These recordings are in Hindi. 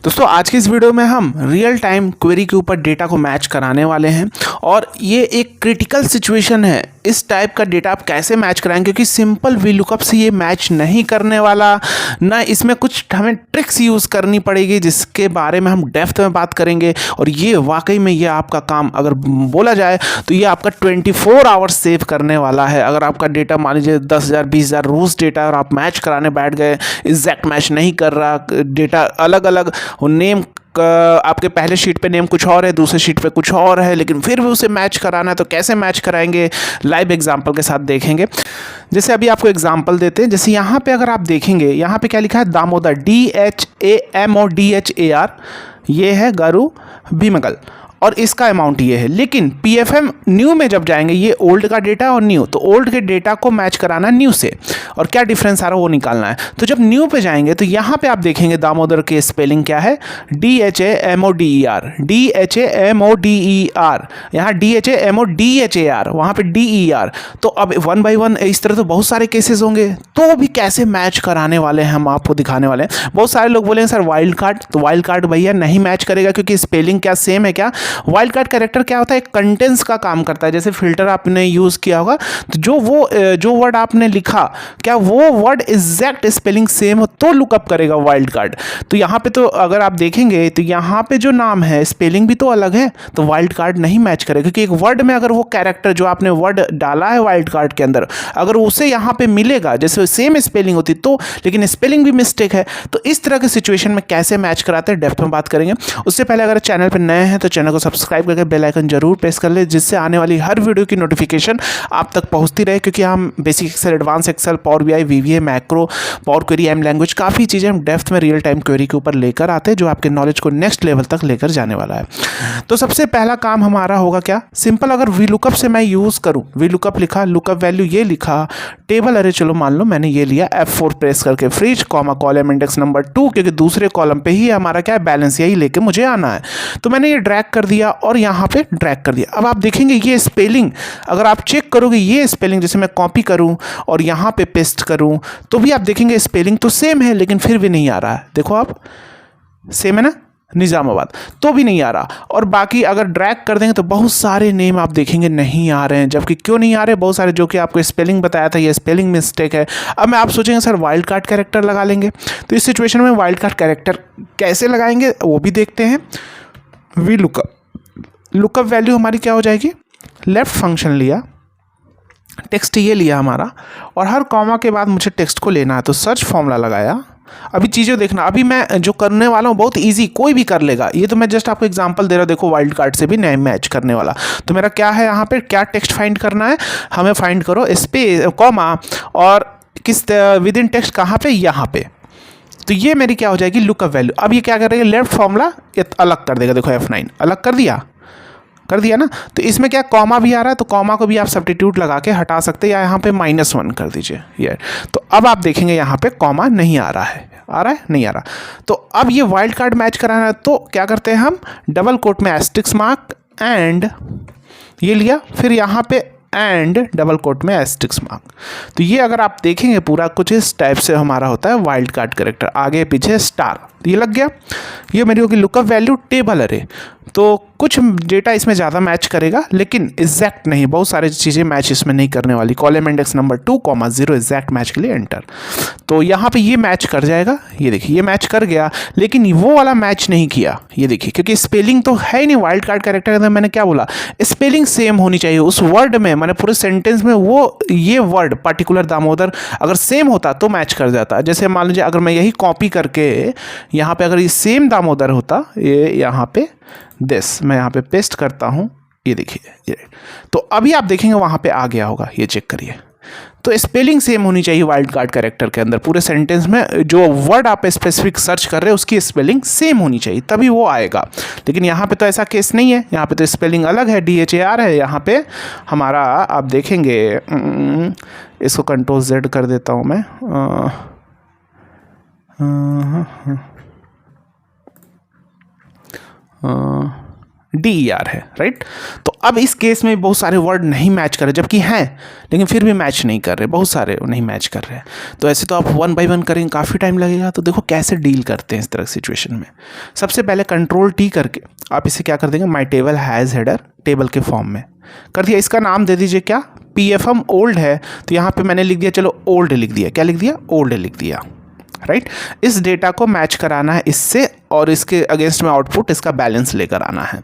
दोस्तों आज की इस वीडियो में हम रियल टाइम क्वेरी के ऊपर डेटा को मैच कराने वाले हैं और ये एक क्रिटिकल सिचुएशन है। इस टाइप का डेटा आप कैसे मैच कराएंगे, क्योंकि सिंपल वीलुकअप से ये मैच नहीं करने वाला, ना इसमें कुछ हमें ट्रिक्स यूज़ करनी पड़ेगी जिसके बारे में हम डेप्थ में बात करेंगे। और ये वाकई में ये आपका काम अगर बोला जाए तो ये आपका 24 आवर्स सेव करने वाला है। अगर आपका डेटा मान लीजिए 10,000 20,000 रोज़ डेटा और आप मैच कराने बैठ गए, एग्जैक्ट मैच नहीं कर रहा, डेटा अलग अलग नेम आपके पहले शीट पे नेम कुछ और है, दूसरे शीट पे कुछ और है, लेकिन फिर भी उसे मैच कराना है तो कैसे मैच कराएंगे, लाइव एग्जांपल के साथ देखेंगे। जैसे अभी आपको एग्जांपल देते हैं। जैसे यहाँ पे अगर आप देखेंगे, यहाँ पे क्या लिखा है, दामोदर, DHAMODHAR, ये है गारू भीमगल और इसका अमाउंट ये है। लेकिन PFM न्यू में जब जाएंगे, ये ओल्ड का डेटा और न्यू, तो ओल्ड के डेटा को मैच कराना न्यू से और क्या डिफरेंस आ रहा है वो निकालना है। तो जब न्यू पे जाएंगे तो यहाँ पे आप देखेंगे दामोदर की स्पेलिंग क्या है, DHAMODER, DHAMODER, यहाँ DHAMODHAR, वहाँ पे DER। तो अब 1 by 1 इस तरह तो बहुत सारे केसेस होंगे, तो भी कैसे मैच कराने वाले हैं हम आपको दिखाने वाले हैं। बहुत सारे लोग बोलेंगे सर वाइल्ड कार्ड, तो वाइल्ड कार्ड भैया नहीं मैच करेगा क्योंकि स्पेलिंग क्या सेम है क्या। वाइल्ड कार्ड कैरेक्टर क्या होता है, एक कंटेंट्स का काम करता है। जैसे फिल्टर आपने यूज़ किया होगा तो जो वर्ड आपने लिखा, क्या वो वर्ड एग्जैक्ट स्पेलिंग सेम हो तो लुकअप करेगा वाइल्ड कार्ड। तो यहाँ पे तो अगर आप देखेंगे तो यहाँ पे जो नाम है स्पेलिंग भी तो अलग है, तो वाइल्ड कार्ड नहीं मैच करेगा। क्योंकि एक वर्ड में अगर वो कैरेक्टर जो आपने वर्ड डाला है वाइल्ड कार्ड के अंदर, अगर उसे यहाँ पे मिलेगा जैसे सेम स्पेलिंग होती तो, लेकिन स्पेलिंग भी मिस्टेक है, तो इस तरह के सिचुएशन में कैसे मैच कराते हैं डेप्थ में बात करेंगे। उससे पहले अगर चैनल पर नए हैं तो चैनल को सब्सक्राइब करके बेल आइकन जरूर प्रेस कर ले, जिससे आने वाली हर वीडियो की नोटिफिकेशन आप तक पहुंचती रहे। क्योंकि हम basic Excel, advance Excel, power BI, VBA, macro, power query, M language, काफ़ी चीज़ें हम डेप्थ में रियल टाइम क्वेरी के ऊपर लेकर आते हैं जो आपके नॉलेज को नेक्स्ट लेवल तक लेकर जाने वाला है। तो सबसे पहला काम हमारा होगा क्या, सिंपल अगर वीलुकअप से मैं यूज़ करूँ, वीलुकअप लिखा, लुकअप वैल्यू ये लिखा, टेबल अरे चलो मान लो मैंने ये लिया, F4 प्रेस करके freeze comma column index number 2, क्योंकि दूसरे कॉलम पे ही हमारा क्या है बैलेंस, यही लेके मुझे आना है। तो मैंने ये ड्रैग कर दिया और यहाँ पे ड्रैग कर दिया। अब आप देखेंगे ये स्पेलिंग, अगर आप चेक करोगे ये स्पेलिंग, जैसे मैं कॉपी करूँ और यहाँ पे पेस्ट करूँ तो भी आप देखेंगे स्पेलिंग तो सेम है, लेकिन फिर भी नहीं आ रहा है। देखो आप, सेम है ना, निज़ामाबाद, तो भी नहीं आ रहा। और बाकी अगर ड्रैग कर देंगे तो बहुत सारे नेम आप देखेंगे नहीं आ रहे हैं। जबकि क्यों नहीं आ रहे, बहुत सारे जो कि आपको स्पेलिंग बताया था ये स्पेलिंग मिस्टेक है। अब मैं आप सोचेंगे सर वाइल्ड कार्ड कैरेक्टर लगा लेंगे, तो इस सिचुएशन में वाइल्ड कार्ड कैरेक्टर कैसे लगाएंगे वो भी देखते हैं। वी लुकअप वैल्यू हमारी क्या हो जाएगी, लेफ्ट फंक्शन लिया, टेक्स्ट ये लिया हमारा, और हर कॉमा के बाद मुझे टेक्स्ट को लेना है तो सर्च फॉर्मूला लगाया। अभी चीज़ें देखना, अभी मैं जो करने वाला हूँ बहुत इजी, कोई भी कर लेगा। ये तो मैं जस्ट आपको एग्जांपल दे रहा हूँ। देखो वाइल्ड कार्ड से भी नहीं मैच करने वाला, तो मेरा क्या है, यहाँ पे क्या टेक्स्ट फाइंड करना है हमें, फाइंड करो स्पेस कॉमा और किस विद इन टेक्स्ट कहाँ पे, यहाँ पे। तो ये मेरी क्या हो जाएगी, लुकअप वैल्यू। अब ये क्या करेगा, लेफ्ट फॉर्मूला ये अलग कर देगा। देखो F9 अलग कर दिया ना। तो इसमें क्या कॉमा भी आ रहा है, तो कॉमा को भी आप सब्स्टिट्यूट लगा के हटा सकते हैं, या यहाँ पे -1 कर दीजिए ये। तो अब आप देखेंगे यहाँ पे कॉमा नहीं आ रहा है, नहीं आ रहा। तो अब ये वाइल्ड कार्ड मैच कराना है तो क्या करते हैं हम, डबल कोट में एस्टेरिस्क मार्क एंड ये लिया, फिर यहाँ पे एंड डबल कोट में एस्टेरिस्क मार्क। तो ये अगर आप देखेंगे पूरा कुछ इस टाइप से हमारा होता है वाइल्ड कार्ड कैरेक्टर, आगे पीछे स्टार, ये लग गया। ये मेरी होगी लुकअप वैल्यू टेबल अरे। तो कुछ डेटा इसमें ज़्यादा मैच करेगा लेकिन एग्जैक्ट नहीं, बहुत सारी चीज़ें मैच इसमें नहीं करने वाली। Column index number 2, 0 exact match के लिए एंटर। तो यहाँ पे ये मैच कर जाएगा, ये देखिए ये मैच कर गया, लेकिन वो वाला मैच नहीं किया, ये देखिए, क्योंकि स्पेलिंग तो है ही नहीं। वाइल्ड कार्ड कैरेक्टर के अंदर मैंने क्या बोला, स्पेलिंग सेम होनी चाहिए उस वर्ड में, मैंने पूरे सेंटेंस में वो ये वर्ड पर्टिकुलर दामोदर अगर सेम होता तो मैच कर जाता। जैसे मान लीजिए अगर मैं यही कॉपी करके यहाँ पे अगर ये सेम दामोदर होता, ये यहाँ पे दिस मैं यहाँ पे पेस्ट करता हूँ, ये देखिए ये, तो अभी आप देखेंगे वहाँ पे आ गया होगा, ये चेक करिए। तो स्पेलिंग सेम होनी चाहिए वाइल्ड कार्ड कैरेक्टर के अंदर, पूरे सेंटेंस में जो वर्ड आप स्पेसिफिक सर्च कर रहे हैं उसकी स्पेलिंग सेम होनी चाहिए तभी वो आएगा। लेकिन यहाँ पे तो ऐसा केस नहीं है, यहाँ पे तो स्पेलिंग अलग है, DHAR है यहाँ पे हमारा। आप देखेंगे इसको Ctrl Z कर देता हूँ मैं, DER है, राइट। तो अब इस केस में बहुत सारे वर्ड नहीं मैच कर रहे, जबकि हैं लेकिन फिर भी मैच नहीं कर रहे, बहुत सारे नहीं मैच कर रहे हैं। तो ऐसे तो आप 1 बाय 1 करेंगे, काफ़ी टाइम लगेगा। तो देखो कैसे डील करते हैं इस तरह की सिचुएशन में। सबसे पहले Ctrl+T करके आप इसे क्या कर देंगे, माई टेबल हैज़ हेडर, टेबल के फॉर्म में कर दिया। इसका नाम दे दीजिए क्या, PFM ओल्ड है तो यहाँ पे मैंने लिख दिया, चलो ओल्ड लिख दिया। क्या लिख दिया, ओल्ड लिख दिया, राइट। इस डेटा को मैच कराना है इससे, और इसके अगेंस्ट में आउटपुट इसका बैलेंस लेकर आना है।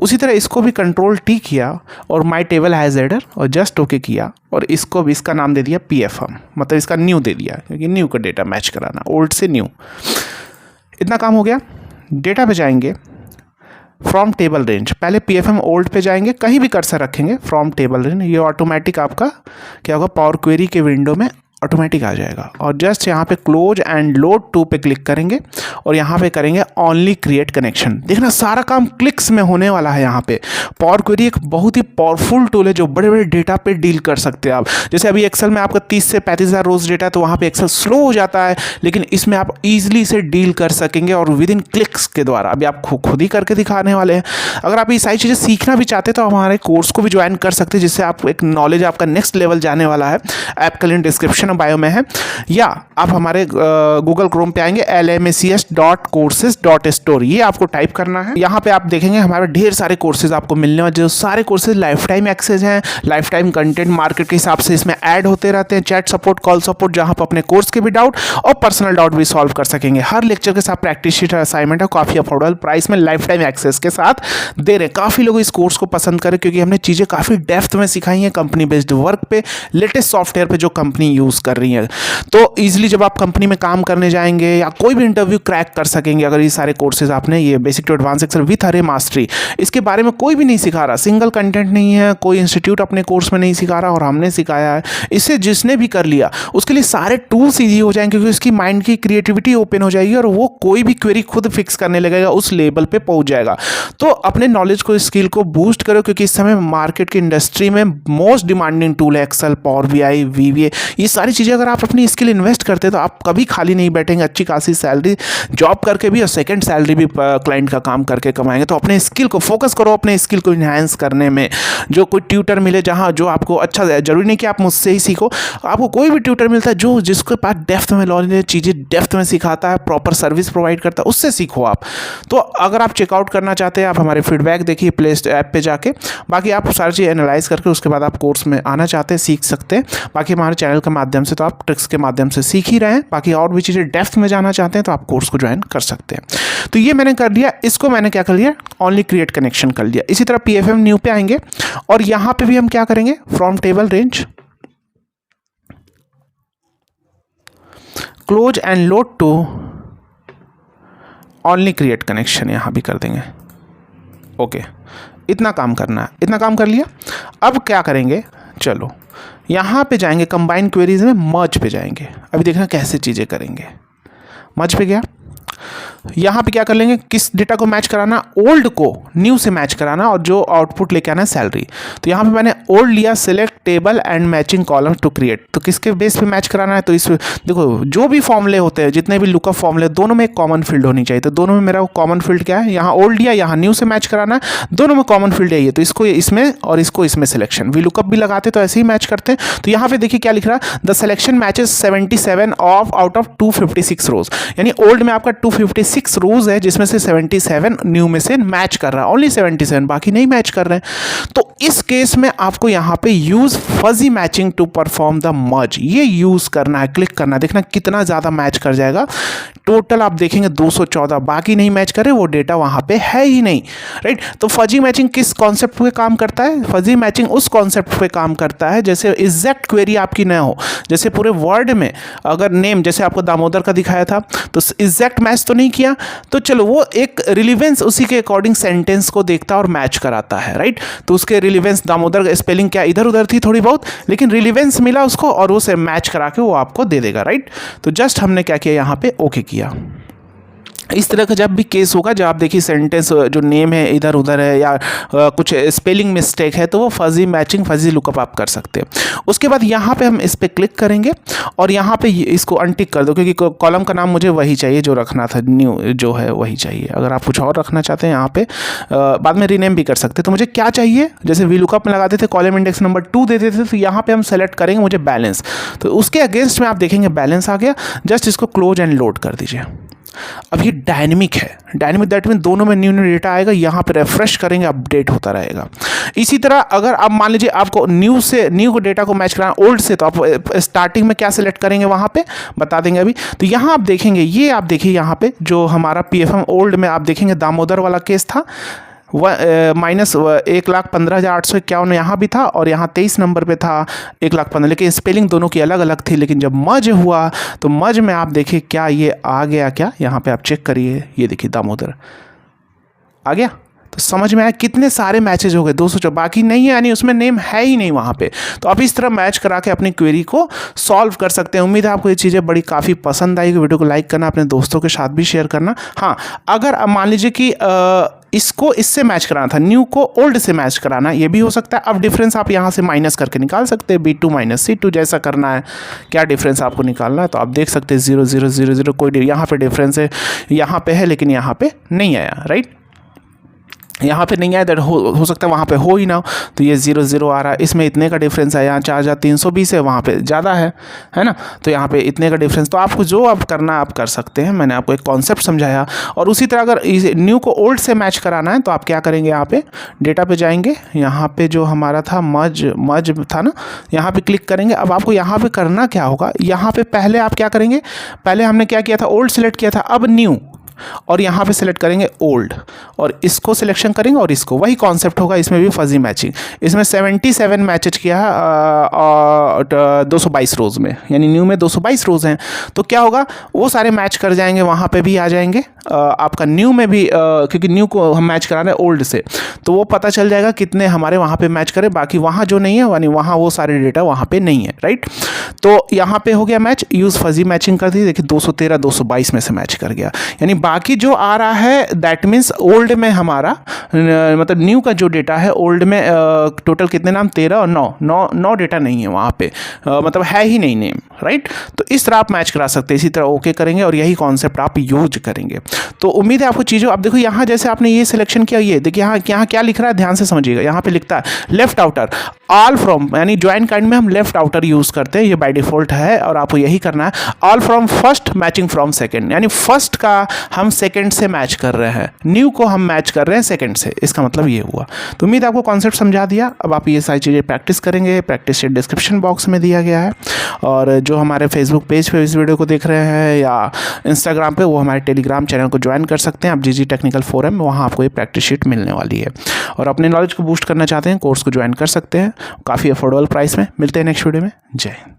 उसी तरह इसको भी Ctrl+T किया और माई टेबल हैज़ हेडर और जस्ट ओके किया, और इसको भी इसका नाम दे दिया PFM, मतलब इसका न्यू दे दिया, क्योंकि न्यू का डेटा मैच कराना, ओल्ड से न्यू। इतना काम हो गया। डेटा पे जाएंगे, फ्रॉम टेबल रेंज, पहले PFM ओल्ड पे जाएंगे, कहीं भी कर्सर रखेंगे, फ्रॉम टेबल रेंज, ये ऑटोमेटिक आपका क्या होगा, पावर क्वेरी के विंडो में ऑटोमेटिक आ जाएगा। और जस्ट यहाँ पे क्लोज एंड लोड टू पे क्लिक करेंगे और यहाँ पे करेंगे ओनली क्रिएट कनेक्शन। देखना सारा काम क्लिक्स में होने वाला है। यहाँ पे पावर क्वेरी एक बहुत ही पावरफुल टूल है जो बड़े बड़े डेटा पे डील कर सकते हैं आप। जैसे अभी एक्सेल में आपका 30 से 35,000 रोज डेटा है तो वहाँ पे एक्सेल स्लो हो जाता है, लेकिन इसमें आप ईजिली से डील कर सकेंगे और विद इन क्लिक्स के द्वारा। अभी आप खुद ही करके दिखाने वाले हैं। अगर आप ये सारी चीज़ें सीखना भी चाहते हैं तो हमारे कोर्स को भी ज्वाइन कर सकते हैं, जिससे आप एक नॉलेज आपका नेक्स्ट लेवल जाने वाला है। ऐप का लिंक डिस्क्रिप्शन बायो में है, या आप हमारे गूगल क्रोम पे आएंगे lmacs.courses.store, ये आपको टाइप करना है। यहाँ पे आप देखेंगे हमारे ढेर सारे कोर्सेज आपको मिलने वाले, जो सारे कोर्सेज लाइफ टाइम एक्सेस हैं, लाइफ टाइम कंटेंट मार्केट के हिसाब से इसमें ऐड होते रहते हैं। चैट सपोर्ट, कॉल सपोर्ट, जहाँ पर अपने कोर्स के भी डाउट और पर्सनल डाउट भी सॉल्व कर सकेंगे। हर लेक्चर के साथ प्रैक्टिस शीट असाइनमेंट है, काफ़ी अफोर्डेबल प्राइस में लाइफ टाइम एक्सेस के साथ दे रहे हैं। काफ़ी लोग इस कोर्स को पसंद करें क्योंकि हमने चीज़ें काफ़ी डेप्थ में सिखाई हैं, कंपनी बेस्ड वर्क पे, लेटेस्ट सॉफ्टवेयर पे जो कंपनी यूज़ कर रही है। तो ईजिली जब आप कंपनी में काम करने जाएंगे या कोई भी इंटरव्यू क्रैक कर सकेंगे अगर ये सारे कोर्सेज आपने, ये basic to advance Excel with अरे मास्टरी, इसके बारे में कोई भी नहीं सिखा रहा, सिंगल कंटेंट नहीं है, कोई इंस्टीट्यूट अपने कोर्स में नहीं सिखा रहा और हमने सिखाया है। इससे जिसने भी कर लिया उसके लिए सारे टूल्स ईजी हो जाएंगे, क्योंकि उसकी माइंड की क्रिएटिविटी ओपन हो जाएगी और वो कोई भी क्वेरी खुद फिक्स करने लगेगा, उस लेवल पे पहुंच जाएगा। तो अपने नॉलेज को, स्किल को बूस्ट करो, क्योंकि इस समय मार्केट की इंडस्ट्री में मोस्ट डिमांडिंग टूल है एक्सेल, पावर BI, VBA। ये सारी चीज़ें अगर आप अपनी स्किल इन्वेस्ट करते हैं तो आप कभी खाली नहीं बैठेंगे, अच्छी खासी सैलरी जॉब करके भी और सेकंड सैलरी भी क्लाइंट का काम करके कमाएंगे। तो अपने स्किल को फोकस करो, अपने स्किल को इन्हांस करने में। जो कोई ट्यूटर मिले जहाँ जो आपको अच्छा, जरूरी नहीं कि आप मुझसे ही सीखो, आपको कोई भी ट्यूटर मिलता है जो जिसके पास डेप्थ में नॉलेज, चीज़ें डेप्थ में सिखाता है, प्रॉपर सर्विस प्रोवाइड करता है, उससे सीखो आप। तो अगर आप चेकआउट करना चाहते हैं, आप हमारे फीडबैक देखिए प्ले ऐप पे जाके, बाकी आप सारी चीज़ एनालाइज करके उसके बाद आप कोर्स में आना चाहते हैं, सीख सकते हैं। बाकी हमारे चैनल के माध्यम से तो आप ट्रिक्स के माध्यम से सीख ही रहे हैं, बाकी और भी चीज़ें डेप्थ में जाना चाहते हैं तो आप कोर्स को ज्वाइन कर सकते हैं। तो ये मैंने कर दिया, इसको मैंने क्या कर लिया, ओनली क्रिएट कनेक्शन कर लिया। इसी तरह PFM न्यू पे आएंगे और यहाँ पे भी हम क्या करेंगे, from table range, close and load to only create connection, यहाँ भी कर देंगे। ओके, इतना काम करना है, इतना काम कर लिया। अब क्या करेंगे, चलो यहाँ पे जाएंगे, कंबाइन क्वेरीज में मर्ज पे जाएंगे। अभी देखना कैसे चीज़ें करेंगे। मर्ज पे गया, यहाँ पे क्या कर लेंगे, किस डेटा को मैच कराना, ओल्ड को न्यू से मैच कराना और जो आउटपुट लेके आना है सैलरी। तो यहाँ पे मैंने ओल्ड लिया, select table and matching column to create. तो किसके बेस पे मैच कराना है, तो इस देखो जो भी फॉर्मूले होते हैं, जितने भी लुकअप फॉर्मूले, दोनों में एक कॉमन फील्ड होनी चाहिए। तो दोनों में मेरा कॉमन फील्ड क्या है, यहाँ ओल्ड लिया, यहाँ न्यू से मैच कराना है, दोनों में कॉमन फील्ड यही है। तो इसको इसमें और इसको इसमें सिलेक्शन, वी लुकअप भी लगाते तो ऐसे ही मैच करते हैं। तो यहाँ पे देखिए क्या लिख रहा है, the selection matches 77 out of 256 रोज, यानी ओल्ड में आपका 256 रोज है जिसमें से 77 न्यू में से मैच कर रहा है, ओनली 77, बाकी नहीं मैच कर रहे हैं। तो इस केस में आपको यहाँ पे use fuzzy matching to perform the merge, ये यूज करना है, क्लिक करना है, देखना कितना ज़्यादा मैच कर जाएगा। टोटल आप देखेंगे 214, बाकी नहीं मैच करे, वो डेटा वहाँ पे है ही नहीं, राइट। तो फजी मैचिंग किस कॉन्सेप्ट पे काम करता है, फजी मैचिंग उस कॉन्सेप्ट पे काम करता है जैसे एग्जैक्ट क्वेरी आपकी न हो। जैसे पूरे वर्ड में अगर नेम, जैसे आपको दामोदर का दिखाया था, तो एग्जैक्ट मैच तो नहीं किया, तो चलो वो एक रिलीवेंस उसी के अकॉर्डिंग सेंटेंस को देखता और मैच कराता है, राइट। तो उसके रिलीवेंस, दामोदर स्पेलिंग क्या इधर उधर थी थोड़ी बहुत, लेकिन रिलीवेंस मिला उसको और उसे मैच करा के वो आपको दे देगा, राइट। तो जस्ट हमने क्या किया, यहाँ पे ओके किया। इस तरह का जब भी केस होगा, जब आप देखिए सेंटेंस जो नेम है इधर उधर है या कुछ स्पेलिंग मिस्टेक है, तो वो फजी मैचिंग, फजी लुकअप आप कर सकते हैं। उसके बाद यहाँ पे हम इस पर क्लिक करेंगे और यहाँ पे इसको अनटिक कर दो, क्योंकि कॉलम का नाम मुझे वही चाहिए जो रखना था, न्यू जो है वही चाहिए। अगर आप कुछ और रखना चाहते हैं यहाँ पे बाद में रीनेम भी कर सकते हैं। तो मुझे क्या चाहिए, जैसे वी लुकअप में लगाते थे कॉलम इंडेक्स नंबर 2 देते थे, तो यहाँ पे हम सेलेक्ट करेंगे मुझे बैलेंस, तो उसके अगेंस्ट में आप देखेंगे बैलेंस आ गया। जस्ट इसको क्लोज एंड लोड कर दीजिए। अब ये डायनेमिक है, डायनेमिक दैट मीन दोनों में न्यू डेटा आएगा, यहाँ पे रिफ्रेश करेंगे अपडेट होता रहेगा। इसी तरह अगर आप मान लीजिए आपको न्यू को डेटा को मैच कराना ओल्ड से, तो आप स्टार्टिंग में क्या सिलेक्ट करेंगे वहाँ पे बता देंगे अभी। तो यहाँ आप देखेंगे, ये आप देखिए यहाँ पे जो हमारा PFM ओल्ड में आप देखेंगे दामोदर वाला केस था, माइनस 1,15,851 यहाँ भी था और यहाँ 23 नंबर पे था 1,15,000, लेकिन स्पेलिंग दोनों की अलग अलग थी। लेकिन जब मर्ज हुआ तो मर्ज में आप देखिए क्या ये आ गया, क्या यहाँ पे आप चेक करिए, ये देखिए दामोदर आ गया। तो समझ में आया कितने सारे मैचेज हो गए, 200, बाकी नहीं है, यानी उसमें नेम है ही नहीं वहाँ पे। तो आप इस तरह मैच करा के अपनी क्वेरी को सॉल्व कर सकते हैं। उम्मीद है आपको ये चीज़ें बड़ी काफ़ी पसंद आएगी। वीडियो को लाइक करना, अपने दोस्तों के साथ भी शेयर करना। हाँ, अगर मान लीजिए कि इसको इससे मैच कराना था, न्यू को ओल्ड से मैच कराना, ये भी हो सकता है। अब डिफरेंस आप यहाँ से माइनस करके निकाल सकते हैं, B2 माइनस C2 जैसा करना है। क्या डिफरेंस आपको निकालना है तो आप देख सकते हैं 0 0 0 0, कोई यहाँ पे डिफरेंस है, यहाँ पे है लेकिन यहाँ पे नहीं आया, राइट, यहाँ पे नहीं आया, दैट हो सकता है वहाँ पे हो ही ना हो, तो ये 0 0 आ रहा है। इसमें इतने का डिफरेंस है, यहाँ 4320 है, वहाँ पे ज़्यादा है ना, तो यहाँ पे इतने का डिफरेंस। तो आपको जो आप करना आप कर सकते हैं, मैंने आपको एक कॉन्सेप्ट समझाया। और उसी तरह अगर न्यू को ओल्ड से मैच कराना है तो आप क्या करेंगे, यहाँ पे डेटा पे जाएंगे, यहाँ पे जो हमारा था मर्ज था ना, यहाँ पे क्लिक करेंगे। अब आपको यहाँ पे करना क्या होगा, यहाँ पे पहले आप क्या करेंगे, पहले हमने क्या किया था, ओल्ड सेलेक्ट किया था, अब न्यू, और यहाँ पे सिलेक्ट करेंगे ओल्ड और इसको सिलेक्शन करेंगे और इसको, वही कॉन्सेप्ट होगा इसमें भी फजी मैचिंग। इसमें 77 मैचेज किया है 222 रोज़ में, यानी न्यू में 222 रोज़ हैं। तो क्या होगा, वो सारे मैच कर जाएंगे, वहाँ पे भी आ जाएंगे आपका न्यू में भी, क्योंकि न्यू को हम मैच करा रहे हैं ओल्ड से, तो वो पता चल जाएगा कितने हमारे वहाँ पे मैच करें। बाकी वहाँ जो नहीं है, यानी वहाँ वो सारे डेटा वहाँ पे नहीं है, राइट। तो यहाँ पे हो गया मैच, यूज़ फजी मैचिंग कर दी, देखिए 213 222 में से मैच कर गया। यानी बाकी जो आ रहा है दैट मीन्स ओल्ड में हमारा, मतलब न्यू का जो डेटा है ओल्ड में टोटल कितने नाम, 13 और 9 डेटा नहीं है वहाँ पे, मतलब है ही नहीं नेम, राइट। तो इस तरह आप मैच करा सकते हैं। इसी तरह ओके करेंगे और यही कॉन्सेप्ट आप यूज करेंगे। तो उम्मीद है आपको चीज़ों, अब देखो यहाँ जैसे आपने ये सिलेक्शन किया, ये देखिए यहाँ क्या लिख रहा है, ध्यान से समझिएगा। यहाँ पे लिखता है लेफ्ट आउटर ऑल फ्रॉम, यानी ज्वाइन काइंड में हम लेफ्ट आउटर यूज़ करते हैं, ये बाय डिफॉल्ट है और आपको यही करना है। All from first matching from second, यानी फर्स्ट का हम सेकेंड से मैच कर रहे हैं, न्यू को हम मैच कर रहे हैं सेकेंड से, इसका मतलब ये हुआ। तो उम्मीद आपको कॉन्सेप्ट समझा दिया। अब आप ये सारी चीज़ें प्रैक्टिस करेंगे, प्रैक्टिस शीट डिस्क्रिप्शन बॉक्स में दिया गया है, और जो हमारे फेसबुक पेज पे इस वीडियो को देख रहे हैं या इंस्टाग्राम पे, वो हमारे टेलीग्राम चैनल को ज्वाइन कर सकते हैं आप, GG टेक्निकल फोरम, वहाँ आपको ये प्रैक्टिस शीट मिलने वाली है। और अपने नॉलेज को बूस्ट करना चाहते हैं, कोर्स को ज्वाइन कर सकते हैं, काफ़ी अफोर्डेबल प्राइस में। मिलते हैं नेक्स्ट वीडियो में। जय हिंद।